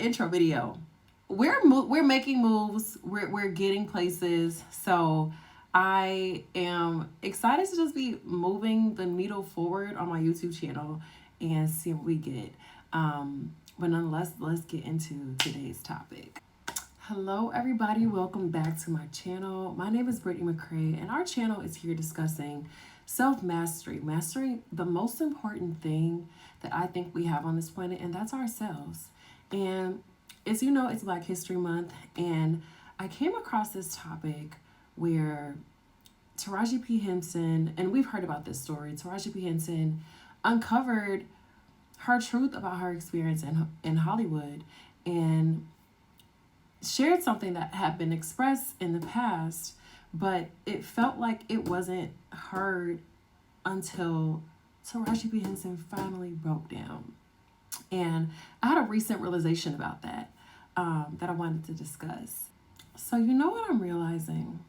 intro video. We're making moves. We're getting places. So I am excited to just be moving the needle forward on my YouTube channel and see what we get. But nonetheless, let's get into today's topic. Hello, everybody. Welcome back to my channel. My name is Brittany McCray, and our channel is here discussing self-mastery, mastering the most important thing that I think we have on this planet, and that's ourselves. And as you know, it's Black History Month, and I came across this topic where Taraji P Henson, and we've heard about this story, Taraji P Henson uncovered her truth about her experience in Hollywood and shared something that had been expressed in the past, but it felt like it wasn't heard until Taraji P Henson finally broke down. And I had a recent realization about that that I wanted to discuss. So you know what I'm realizing?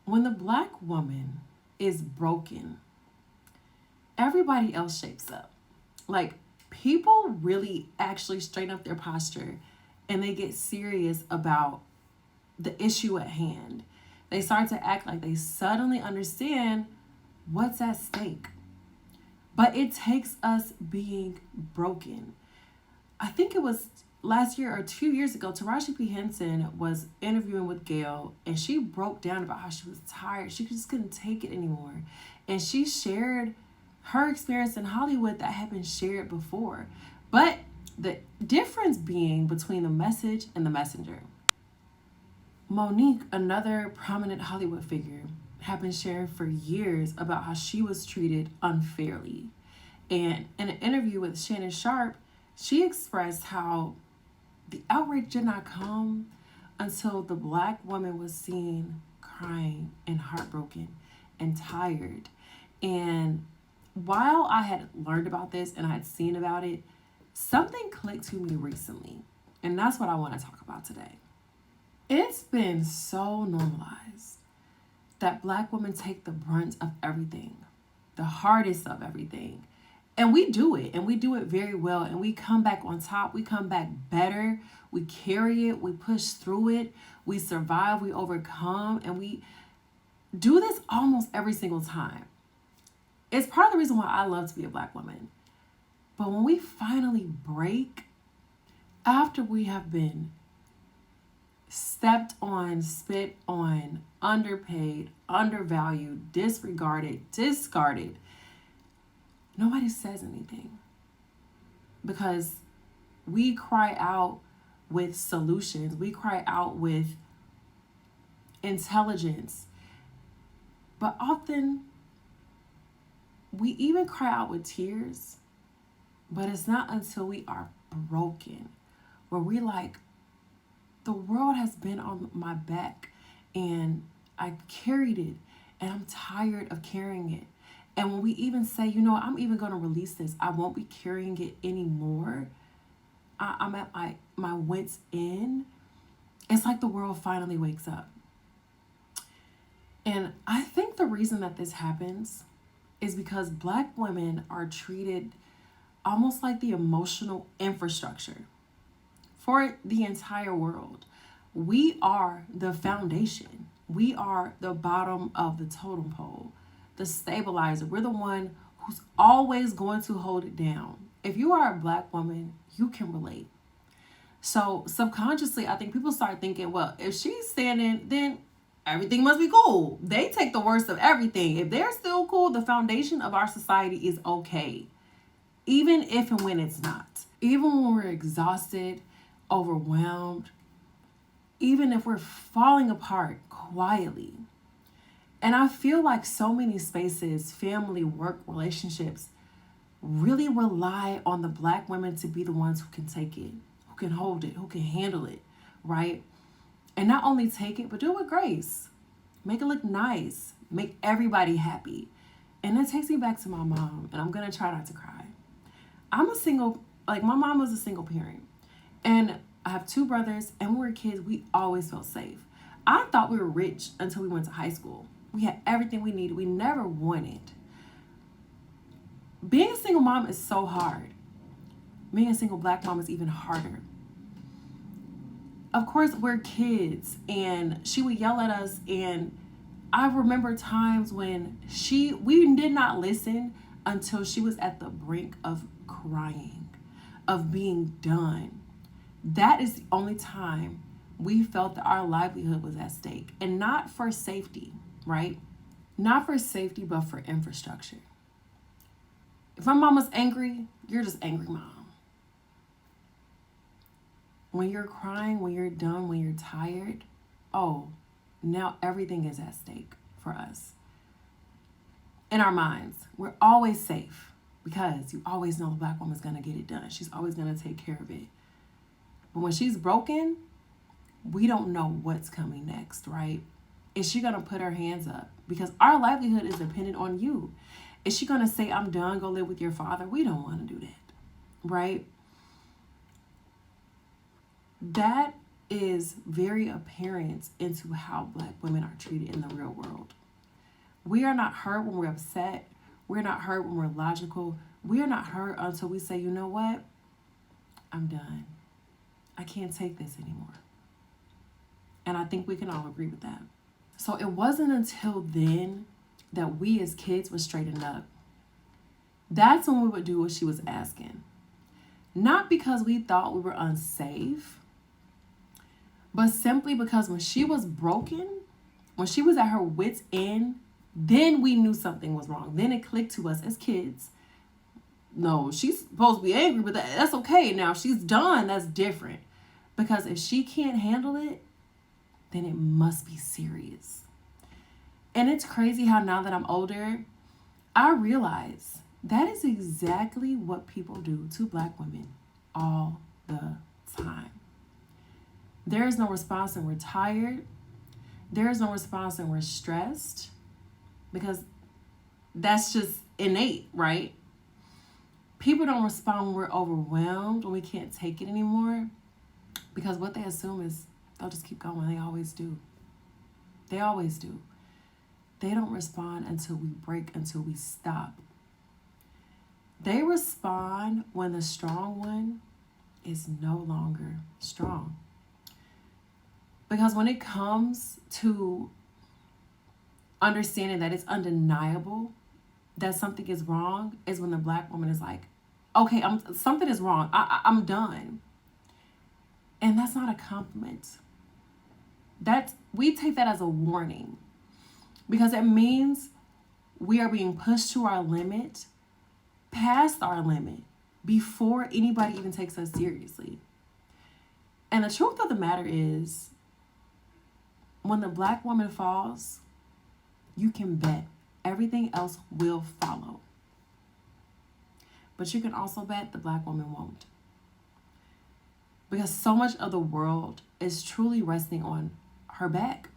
When the Black woman is broken, everybody else shapes up. Like, people really actually straighten up their posture and they get serious about the issue at hand. They start to act like they suddenly understand what's at stake. But it takes us being broken. I think it was last year or 2 years ago, Taraji P Henson was interviewing with Gail, and she broke down about how she was tired. She just couldn't take it anymore. And she shared her experience in Hollywood that had been shared before. But the difference being between the message and the messenger. Monique, another prominent Hollywood figure, had been sharing for years about how she was treated unfairly. And in an interview with Shannon Sharp, she expressed how the outrage did not come until the Black woman was seen crying and heartbroken and tired. And while I had learned about this and I had seen about it, something clicked to me recently. And that's what I want to talk about today. It's been so normalized that Black women take the brunt of everything, the hardest of everything. And we do it, and we do it very well. And we come back on top. We come back better. We carry it. We push through it. We survive. We overcome. And we do this almost every single time. It's part of the reason why I love to be a Black woman. But when we finally break, after we have been stepped on, spit on, underpaid, undervalued, disregarded, discarded, nobody says anything. Because we cry out with solutions. We cry out with intelligence. But often, we even cry out with tears. But it's not until we are broken where we like, the world has been on my back and I carried it and I'm tired of carrying it. And when we even say, you know, I'm even going to release this, I won't be carrying it anymore. I'm at my wits end. It's like the world finally wakes up. And I think the reason that this happens is because Black women are treated almost like the emotional infrastructure for the entire world. We are the foundation. We are the bottom of the totem pole, the stabilizer. We're the one who's always going to hold it down. If you are a Black woman, you can relate. So subconsciously, I think people start thinking, well, if she's standing, then everything must be cool. They take the worst of everything. If they're still cool, the foundation of our society is okay. Even if and when it's not. Even when we're exhausted, overwhelmed, even if we're falling apart quietly. And I feel like so many spaces, family, work, relationships, really rely on the Black women to be the ones who can take it, who can hold it, who can handle it, right? And not only take it, but do it with grace. Make it look nice. Make everybody happy. And that takes me back to my mom, and I'm going to try not to cry. I'm a single, like my mom was a single parent. And I have two brothers, and when we were kids, we always felt safe. I thought we were rich until we went to high school. We had everything we needed. We never wanted. Being a single mom is so hard. being a single black mom is even harder. Of course, we're kids, and she would yell at us, and I remember times when we did not listen until she was at the brink of crying, of being done. That is the only time we felt that our livelihood was at stake, and not for safety, right? Not for safety, but for infrastructure. If my mama's angry, you're just angry mom. When you're crying, when you're done, when you're tired, oh, now everything is at stake for us. In our minds, we're always safe because you always know the black woman's going to get it done. She's always going to take care of it. But when she's broken, we don't know what's coming next, right? Is she going to put her hands up? Because our livelihood is dependent on you. Is she going to say, I'm done, go live with your father? We don't want to do that, right? That is very apparent into how black women are treated in the real world. We are not hurt when we're upset. We're not hurt when we're logical. We are not hurt until we say, you know what? I'm done. I can't take this anymore. And I think we can all agree with that. So it wasn't until then that we as kids would straighten up. That's when we would do what she was asking. Not because we thought we were unsafe, but simply because when she was broken, when she was at her wit's end, then we knew something was wrong. Then it clicked to us as kids. No, she's supposed to be angry, but that's okay. Now, if she's done, that's different. Because if she can't handle it, then it must be serious. And it's crazy how now that I'm older, I realize that is exactly what people do to black women all the time. There is no response when we're tired. There is no response when we're stressed, because that's just innate, right? People don't respond when we're overwhelmed, when we can't take it anymore, because what they assume is they'll just keep going. They always do. They always do. They don't respond until we break, until we stop. They respond when the strong one is no longer strong. Because when it comes to understanding that it's undeniable that something is wrong, is when the black woman is like, okay, something is wrong. I'm done. And that's not a compliment. We take that as a warning, because it means we are being pushed to our limit, past our limit, before anybody even takes us seriously. And the truth of the matter is, when the black woman falls, you can bet everything else will follow. But you can also bet the black woman won't. Because so much of the world is truly resting on her back.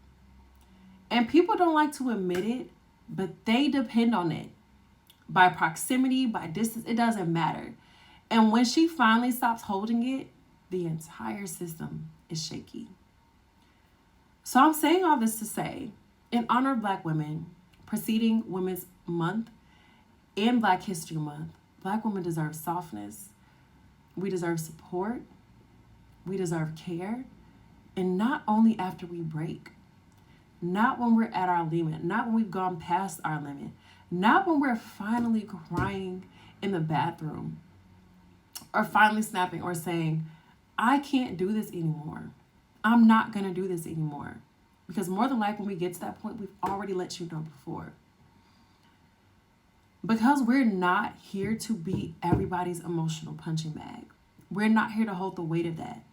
And people don't like to admit it, but they depend on it. By proximity, by distance, it doesn't matter. And when she finally stops holding it, the entire system is shaky. So I'm saying all this to say, in honor of black women, preceding Women's Month and Black History Month, black women deserve softness. We deserve support. We deserve care. And not only after we break, not when we're at our limit, not when we've gone past our limit, not when we're finally crying in the bathroom, or finally snapping or saying, I can't do this anymore. I'm not going to do this anymore. Because more than likely, when we get to that point, we've already let you know before. Because we're not here to be everybody's emotional punching bag. We're not here to hold the weight of that.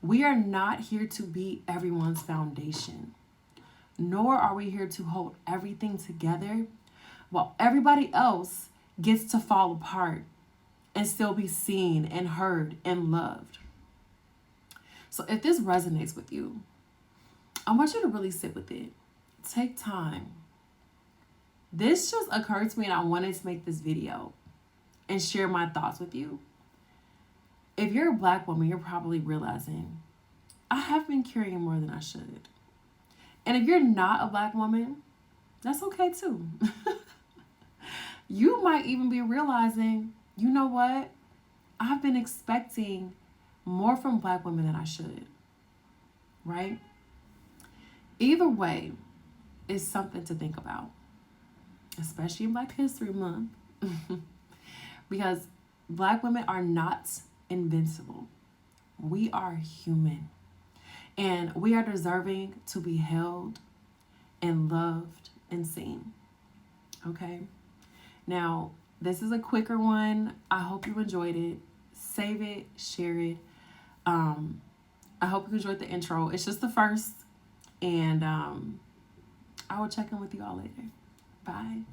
We are not here to be everyone's foundation. Nor are we here to hold everything together while everybody else gets to fall apart and still be seen and heard and loved. So if this resonates with you, I want you to really sit with it. Take time. This just occurred to me and I wanted to make this video and share my thoughts with you. If you're a black woman, you're probably realizing, I have been carrying more than I should. And if you're not a black woman, that's okay too. You might even be realizing, you know what? I've been expecting more from Black women than I should, right? Either way is something to think about, especially in Black History Month, because Black women are not invincible. We are human, and we are deserving to be held and loved and seen. Okay? Now, this is a quicker one. I hope you enjoyed it. Save it, share it. Um, I hope you enjoyed the intro. It's just the first, and I will check in with you all later. Bye.